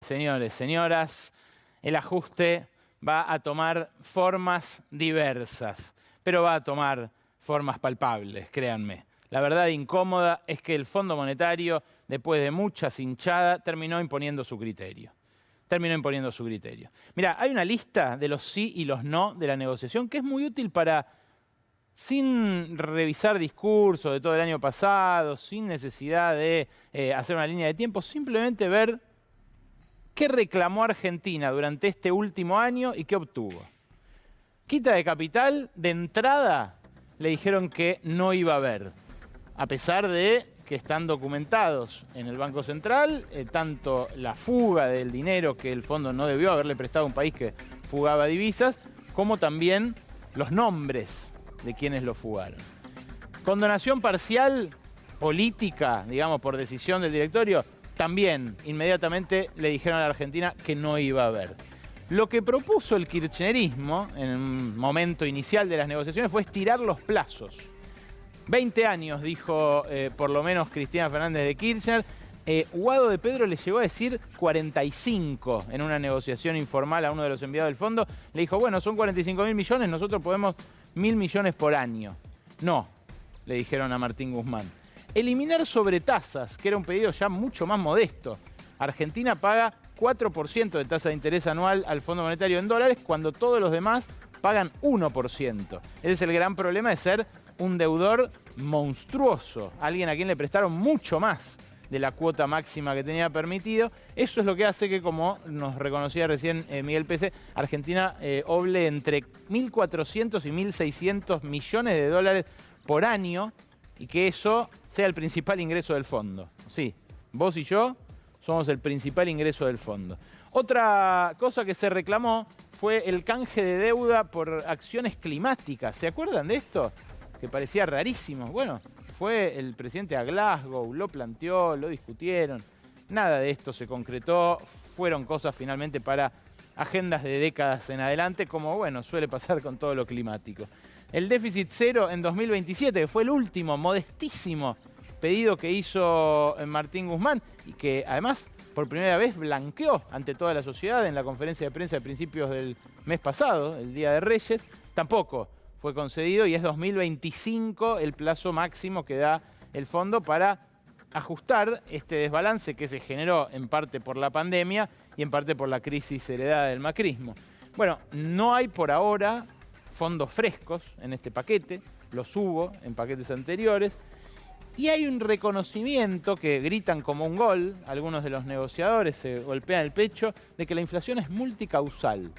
señores, señoras, el ajuste va a tomar formas diversas, pero va a tomar formas palpables, créanme. La verdad incómoda es que el Fondo Monetario, después de mucha cinchada, terminó imponiendo su criterio. Mirá, hay una lista de los sí y los no de la negociación que es muy útil para, sin revisar discursos de todo el año pasado, sin necesidad de hacer una línea de tiempo, simplemente ver qué reclamó Argentina durante este último año y qué obtuvo. Quita de capital, de entrada le dijeron que no iba a haber, a pesar de que están documentados en el Banco Central, tanto la fuga del dinero que el fondo no debió haberle prestado a un país que fugaba divisas, como también los nombres de quienes lo fugaron. Condonación parcial política, digamos, por decisión del directorio, también inmediatamente le dijeron a la Argentina que no iba a haber. Lo que propuso el kirchnerismo en el momento inicial de las negociaciones fue estirar los plazos. 20 años, dijo por lo menos Cristina Fernández de Kirchner. Guado de Pedro le llegó a decir 45 en una negociación informal a uno de los enviados del fondo. Le dijo, bueno, son 45.000 millones, nosotros podemos 1.000 millones por año. No, le dijeron a Martín Guzmán. Eliminar sobretasas, que era un pedido ya mucho más modesto. Argentina paga 4% de tasa de interés anual al Fondo Monetario en dólares, cuando todos los demás pagan 1%. Ese es el gran problema de ser un deudor monstruoso, alguien a quien le prestaron mucho más de la cuota máxima que tenía permitido. Eso es lo que hace que, como nos reconocía recién Miguel Pese, Argentina oble entre 1.400 y 1.600 millones de dólares por año y que eso sea el principal ingreso del fondo. Sí, vos y yo somos el principal ingreso del fondo. Otra cosa que se reclamó fue el canje de deuda por acciones climáticas. ¿Se acuerdan de esto? Que parecía rarísimo. Bueno, fue el presidente a Glasgow, lo planteó, lo discutieron. Nada de esto se concretó. Fueron cosas finalmente para agendas de décadas en adelante, como bueno, suele pasar con todo lo climático. El déficit cero en 2027, que fue el último modestísimo pedido que hizo Martín Guzmán y que además por primera vez blanqueó ante toda la sociedad en la conferencia de prensa de principios del mes pasado, el Día de Reyes, tampoco fue concedido y es 2025 el plazo máximo que da el fondo para ajustar este desbalance que se generó en parte por la pandemia y en parte por la crisis heredada del macrismo. Bueno, no hay por ahora fondos frescos en este paquete, los hubo en paquetes anteriores, y hay un reconocimiento que gritan como un gol, algunos de los negociadores se golpean el pecho, de que la inflación es multicausal.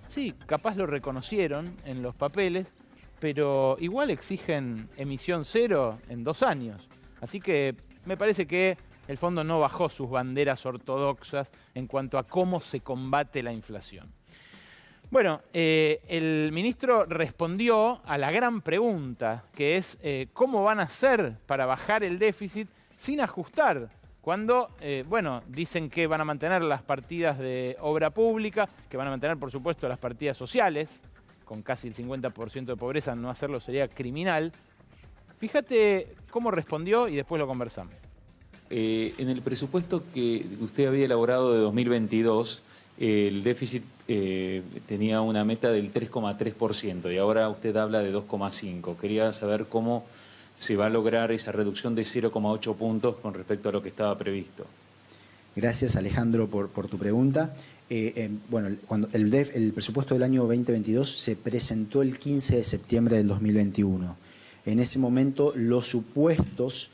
Sí, capaz lo reconocieron en los papeles, pero igual exigen emisión cero en 2 años. Así que me parece que el fondo no bajó sus banderas ortodoxas en cuanto a cómo se combate la inflación. Bueno, el ministro respondió a la gran pregunta, que es ¿cómo van a hacer para bajar el déficit sin ajustar? Cuando, bueno, dicen que van a mantener las partidas de obra pública, que van a mantener, por supuesto, las partidas sociales, con casi el 50% de pobreza, no hacerlo sería criminal. Fíjate cómo respondió y después lo conversamos. En el presupuesto que usted había elaborado de 2022, el déficit tenía una meta del 3,3% y ahora usted habla de 2,5%. Quería saber cómo se va a lograr esa reducción de 0,8 puntos con respecto a lo que estaba previsto. Gracias, Alejandro, por tu pregunta. Bueno, cuando el presupuesto del año 2022 se presentó el 15 de septiembre del 2021. En ese momento los supuestos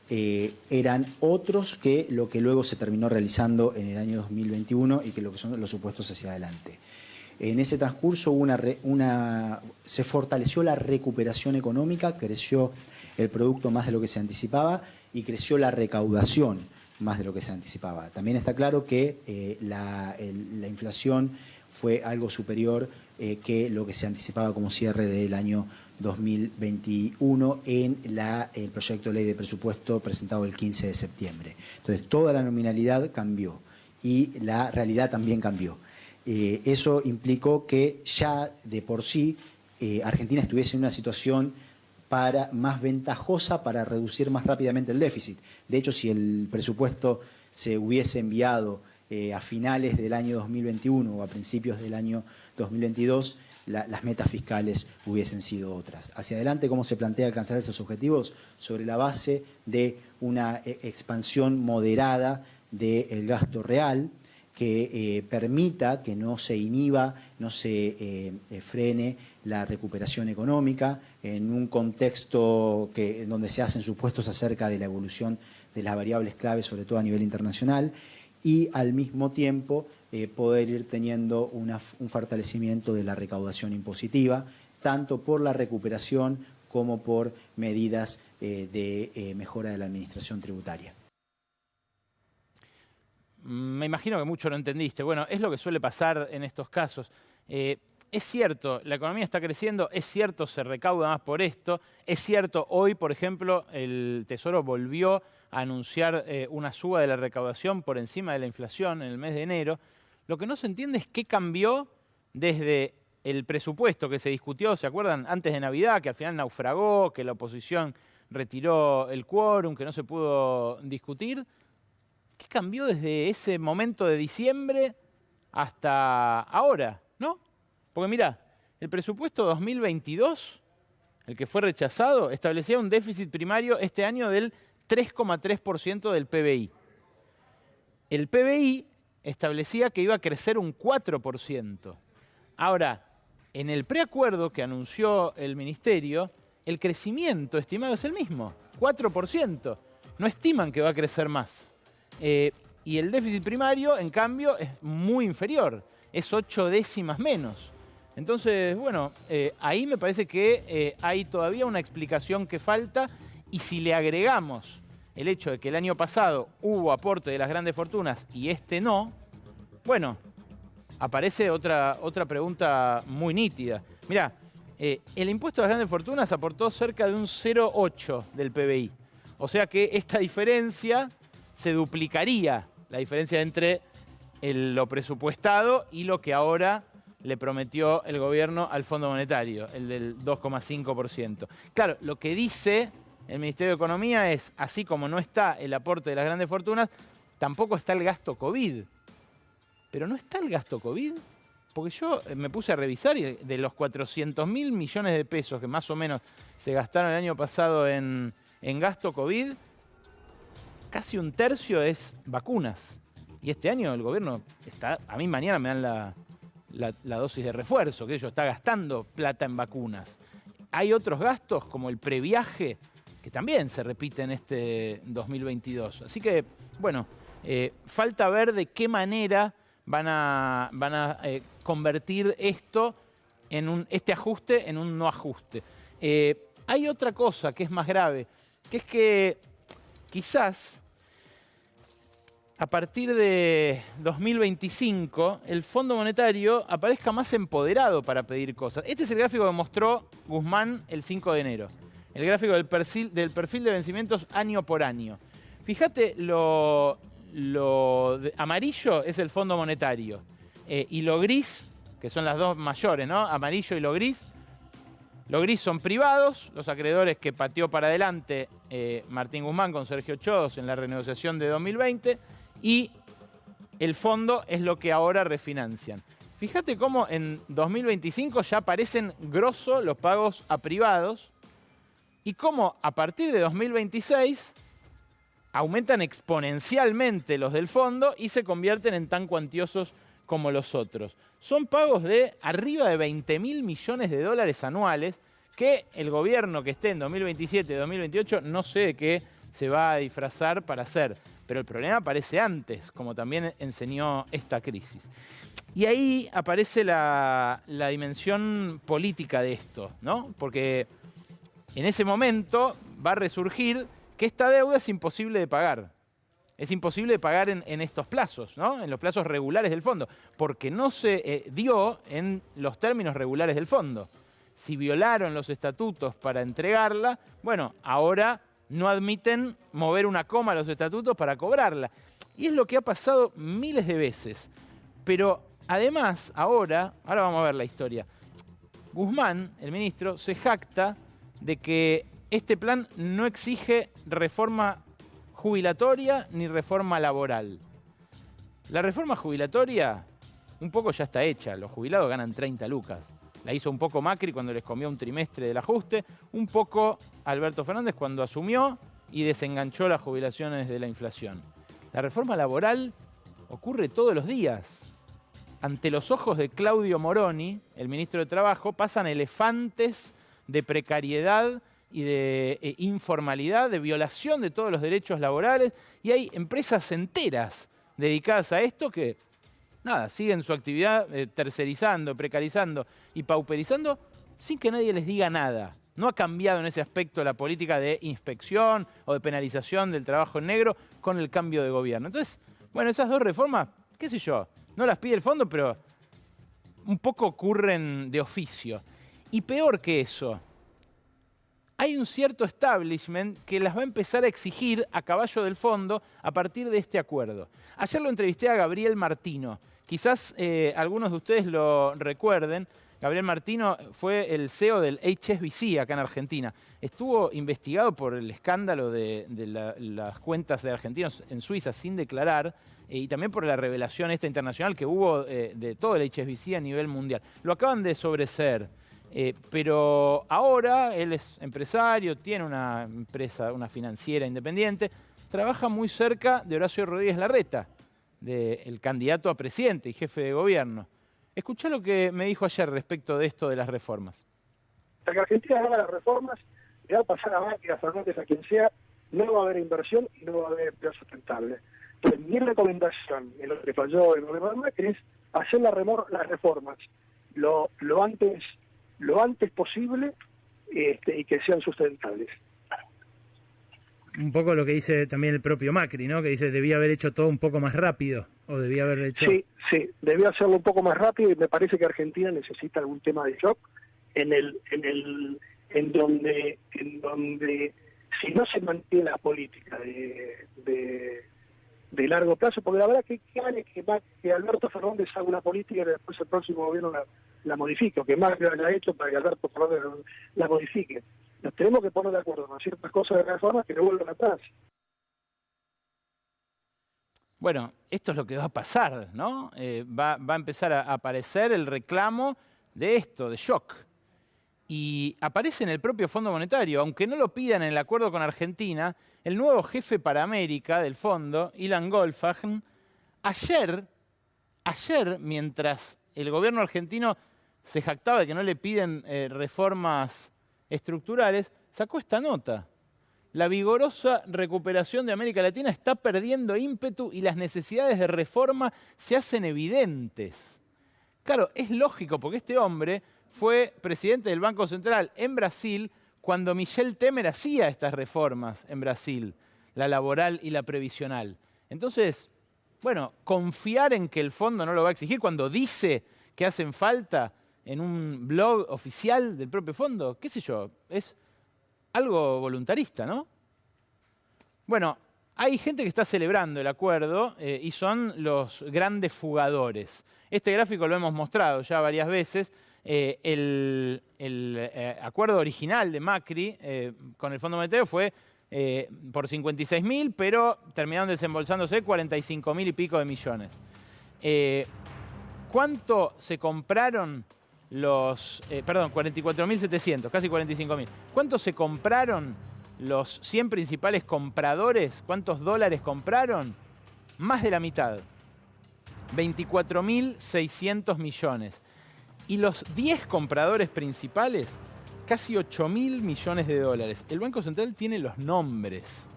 eran otros que lo que luego se terminó realizando en el año 2021 y que lo que son los supuestos hacia adelante. En ese transcurso se fortaleció la recuperación económica, creció el producto más de lo que se anticipaba y creció la recaudación más de lo que se anticipaba. También está claro que la inflación fue algo superior que lo que se anticipaba como cierre del año 2021 en el proyecto de ley de presupuesto presentado el 15 de septiembre. Entonces, toda la nominalidad cambió y la realidad también cambió. Eso implicó que ya de por sí Argentina estuviese en una situación más ventajosa para reducir más rápidamente el déficit. De hecho, si el presupuesto se hubiese enviado a finales del año 2021 o a principios del año 2022, las metas fiscales hubiesen sido otras. Hacia adelante, ¿cómo se plantea alcanzar estos objetivos? Sobre la base de una expansión moderada del gasto real que permita que no se inhiba, no se frene la recuperación económica en un contexto en donde se hacen supuestos acerca de la evolución de las variables clave, sobre todo a nivel internacional, y al mismo tiempo poder ir teniendo un fortalecimiento de la recaudación impositiva, tanto por la recuperación como por medidas de mejora de la administración tributaria. Me imagino que mucho no entendiste. Bueno, es lo que suele pasar en estos casos. Es cierto, la economía está creciendo, es cierto, se recauda más por esto, es cierto, hoy, por ejemplo, el Tesoro volvió a anunciar una suba de la recaudación por encima de la inflación en el mes de enero. Lo que no se entiende es qué cambió desde el presupuesto que se discutió, ¿se acuerdan? Antes de Navidad, que al final naufragó, que la oposición retiró el quórum, que no se pudo discutir. ¿Qué cambió desde ese momento de diciembre hasta ahora, no? Porque mirá, el presupuesto 2022, el que fue rechazado, establecía un déficit primario este año del 3,3% del PBI. El PBI establecía que iba a crecer un 4%. Ahora, en el preacuerdo que anunció el Ministerio, el crecimiento estimado es el mismo, 4%. No estiman que va a crecer más. Y el déficit primario, en cambio, es muy inferior, es 8 décimas menos. Entonces, bueno, ahí me parece que hay todavía una explicación que falta, y si le agregamos el hecho de que el año pasado hubo aporte de las grandes fortunas y este no, bueno, aparece otra pregunta muy nítida. Mirá, el impuesto a las grandes fortunas aportó cerca de un 0,8 del PBI. O sea que esta diferencia se duplicaría, la diferencia entre lo presupuestado y lo que ahora le prometió el gobierno al Fondo Monetario, el del 2,5%. Claro, lo que dice el Ministerio de Economía es, así como no está el aporte de las grandes fortunas, tampoco está el gasto COVID. Pero no está el gasto COVID, porque yo me puse a revisar y de los 400.000 millones de pesos que más o menos se gastaron el año pasado en gasto COVID, casi un tercio es vacunas. Y este año el gobierno está, a mí mañana me dan la dosis de refuerzo, que ellos está gastando plata en vacunas. Hay otros gastos como el previaje que también se repite en este 2022. Así que, bueno, falta ver de qué manera van a convertir esto este ajuste en un no ajuste. Hay otra cosa que es más grave, que es que quizás a partir de 2025 el Fondo Monetario aparezca más empoderado para pedir cosas. Este es el gráfico que mostró Guzmán el 5 de enero. El gráfico del perfil de vencimientos año por año. Fíjate, lo amarillo es el Fondo Monetario. Y lo gris, que son las dos mayores, ¿no? Amarillo y lo gris. Lo gris son privados, los acreedores que pateó para adelante Martín Guzmán con Sergio Chodos en la renegociación de 2020. Y el fondo es lo que ahora refinancian. Fíjate cómo en 2025 ya aparecen grosso los pagos a privados y cómo a partir de 2026 aumentan exponencialmente los del fondo y se convierten en tan cuantiosos como los otros. Son pagos de arriba de 20.000 millones de dólares anuales que el gobierno que esté en 2027, 2028, no sé de qué se va a disfrazar para hacer. Pero el problema aparece antes, como también enseñó esta crisis. Y ahí aparece la dimensión política de esto, ¿no? Porque en ese momento va a resurgir que esta deuda es imposible de pagar. Es imposible de pagar en estos plazos, ¿no? En los plazos regulares del fondo, porque no se dio en los términos regulares del fondo. Si violaron los estatutos para entregarla, bueno, ahora no admiten mover una coma a los estatutos para cobrarla. Y es lo que ha pasado miles de veces. Pero además, ahora vamos a ver la historia. Guzmán, el ministro, se jacta de que este plan no exige reforma jubilatoria ni reforma laboral. La reforma jubilatoria un poco ya está hecha. Los jubilados ganan 30 lucas. La hizo un poco Macri cuando les comió un trimestre del ajuste, un poco Alberto Fernández cuando asumió y desenganchó las jubilaciones de la inflación. La reforma laboral ocurre todos los días. Ante los ojos de Claudio Moroni, el ministro de Trabajo, pasan elefantes de precariedad y de informalidad, de violación de todos los derechos laborales, y hay empresas enteras dedicadas a esto que, nada, siguen su actividad tercerizando, precarizando y pauperizando sin que nadie les diga nada. No ha cambiado en ese aspecto la política de inspección o de penalización del trabajo en negro con el cambio de gobierno. Entonces, bueno, esas dos reformas, qué sé yo, no las pide el fondo, pero un poco ocurren de oficio. Y peor que eso, hay un cierto establishment que las va a empezar a exigir a caballo del fondo a partir de este acuerdo. Ayer lo entrevisté a Gabriel Martino. Quizás algunos de ustedes lo recuerden. Gabriel Martino fue el CEO del HSBC acá en Argentina. Estuvo investigado por el escándalo de las cuentas de argentinos en Suiza sin declarar y también por la revelación esta internacional que hubo de todo el HSBC a nivel mundial. Lo acaban de sobreseer. Pero ahora él es empresario, tiene una empresa, una financiera independiente, trabaja muy cerca de Horacio Rodríguez Larreta, del candidato a presidente y jefe de gobierno. Escuchá lo que me dijo ayer respecto de esto de las reformas. Hasta que Argentina haga las reformas, le va a pasar a Macri, a Fernández, a quien sea, no va a haber inversión y no va a haber empleo sustentable. Entonces, mi recomendación en lo que falló el gobierno de Macri es hacer las reformas lo antes posible y que sean sustentables. Un poco lo que dice también el propio Macri, ¿no? Que dice debía haber hecho todo un poco más rápido o debía haber hecho... Sí, debía hacerlo un poco más rápido y me parece que Argentina necesita algún tema de shock en donde si no se mantiene la política de largo plazo, porque la verdad que Alberto Fernández haga una política y después el próximo gobierno la modifique, o que Macri lo haya hecho para que Alberto Fernández la modifique. Nos tenemos que poner de acuerdo con ciertas cosas de reforma que no vuelvan atrás. Bueno, esto es lo que va a pasar, ¿no? Va a empezar a aparecer el reclamo de esto, de shock. Y aparece en el propio Fondo Monetario, aunque no lo pidan en el acuerdo con Argentina, el nuevo jefe para América del fondo, Ilan Goldfajn, ayer, mientras el gobierno argentino se jactaba de que no le piden reformas estructurales, sacó esta nota. La vigorosa recuperación de América Latina está perdiendo ímpetu y las necesidades de reforma se hacen evidentes. Claro, es lógico porque este hombre fue presidente del Banco Central en Brasil cuando Michel Temer hacía estas reformas en Brasil, la laboral y la previsional. Entonces, bueno, confiar en que el fondo no lo va a exigir cuando dice que hacen falta en un blog oficial del propio fondo, qué sé yo, es algo voluntarista, ¿no? Bueno, hay gente que está celebrando el acuerdo y son los grandes fugadores. Este gráfico lo hemos mostrado ya varias veces. El acuerdo original de Macri con el Fondo Monetario fue por 56.000, pero terminaron desembolsándose 45.000 y pico de millones. ¿Cuánto se compraron los... 44.700, casi 45.000. ¿Cuánto se compraron los 100 principales compradores? ¿Cuántos dólares compraron? Más de la mitad. 24.600 millones. Y los 10 compradores principales, casi 8.000 millones de dólares. El Banco Central tiene los nombres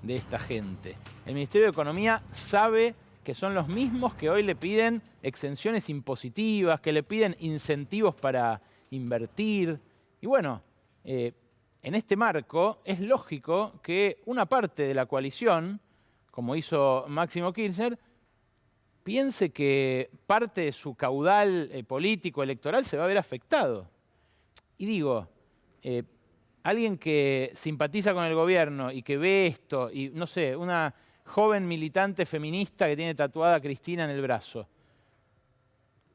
de esta gente. El Ministerio de Economía sabe que son los mismos que hoy le piden exenciones impositivas, que le piden incentivos para invertir. Y bueno, en este marco es lógico que una parte de la coalición, como hizo Máximo Kirchner, piense que parte de su caudal político electoral se va a ver afectado. Y digo, alguien que simpatiza con el gobierno y que ve esto, y no sé, una joven militante feminista que tiene tatuada a Cristina en el brazo,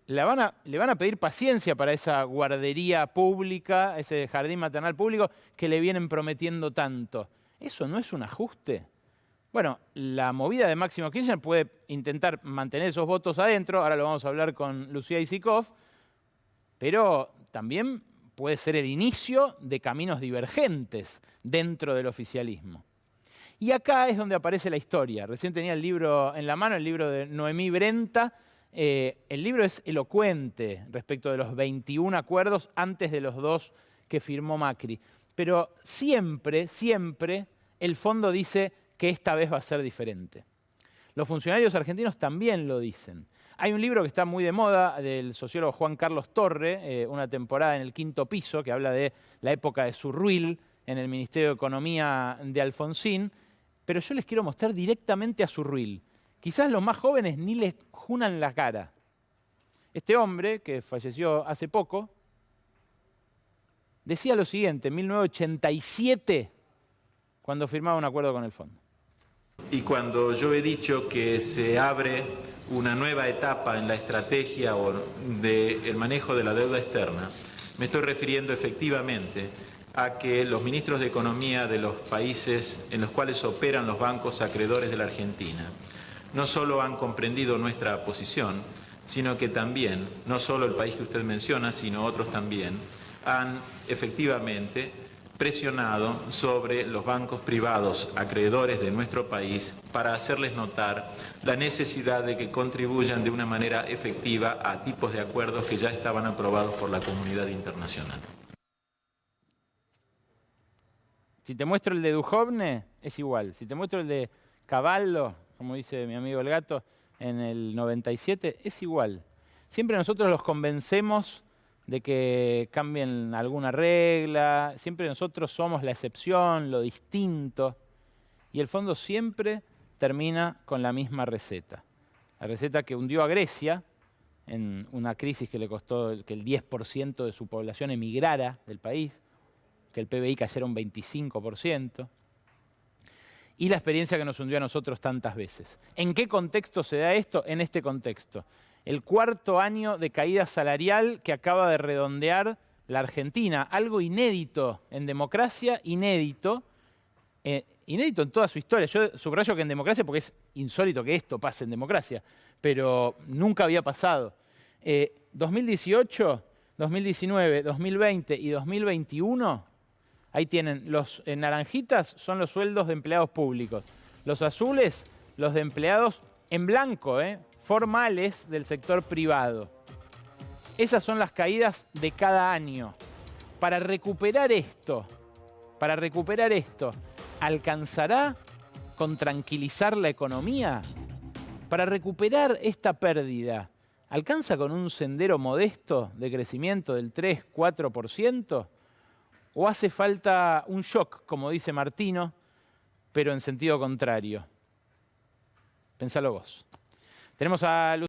le van a pedir paciencia para esa guardería pública, ese jardín maternal público que le vienen prometiendo tanto. ¿Eso no es un ajuste? Bueno, la movida de Máximo Kirchner puede intentar mantener esos votos adentro, ahora lo vamos a hablar con Lucía Isikoff, pero también puede ser el inicio de caminos divergentes dentro del oficialismo. Y acá es donde aparece la historia. Recién tenía el libro en la mano, el libro de Noemí Brenta. El libro es elocuente respecto de los 21 acuerdos antes de los 2 que firmó Macri. Pero siempre, siempre, el fondo dice que esta vez va a ser diferente. Los funcionarios argentinos también lo dicen. Hay un libro que está muy de moda del sociólogo Juan Carlos Torre, Una temporada en el quinto piso, que habla de la época de Surruil en el Ministerio de Economía de Alfonsín, pero yo les quiero mostrar directamente a Surruil. Quizás los más jóvenes ni les junan la cara. Este hombre, que falleció hace poco, decía lo siguiente, en 1987, cuando firmaba un acuerdo con el fondo. Y cuando yo he dicho que se abre una nueva etapa en la estrategia del manejo de la deuda externa, me estoy refiriendo efectivamente a que los ministros de Economía de los países en los cuales operan los bancos acreedores de la Argentina no solo han comprendido nuestra posición, sino que también, no solo el país que usted menciona, sino otros también, han efectivamente presionado sobre los bancos privados acreedores de nuestro país para hacerles notar la necesidad de que contribuyan de una manera efectiva a tipos de acuerdos que ya estaban aprobados por la comunidad internacional. Si te muestro el de Duhovne, es igual. Si te muestro el de Cavallo, como dice mi amigo el gato, en el 97, es igual. Siempre nosotros los convencemos de que cambien alguna regla, siempre nosotros somos la excepción, lo distinto, y el fondo siempre termina con la misma receta. La receta que hundió a Grecia en una crisis que le costó que el 10% de su población emigrara del país, que el PBI cayera un 25%, y la experiencia que nos hundió a nosotros tantas veces. ¿En qué contexto se da esto? En este contexto. El 4º año de caída salarial que acaba de redondear la Argentina. Algo inédito en democracia, inédito en toda su historia. Yo subrayo que en democracia porque es insólito que esto pase en democracia, pero nunca había pasado. 2018, 2019, 2020 y 2021, ahí tienen, los naranjitas son los sueldos de empleados públicos. Los azules, los de empleados en blanco, formales del sector privado. Esas son las caídas de cada año. Para recuperar esto, ¿alcanzará con tranquilizar la economía? Para recuperar esta pérdida, ¿alcanza con un sendero modesto de crecimiento del 3-4%? ¿O hace falta un shock, como dice Martino, pero en sentido contrario? Pensalo vos. Tenemos a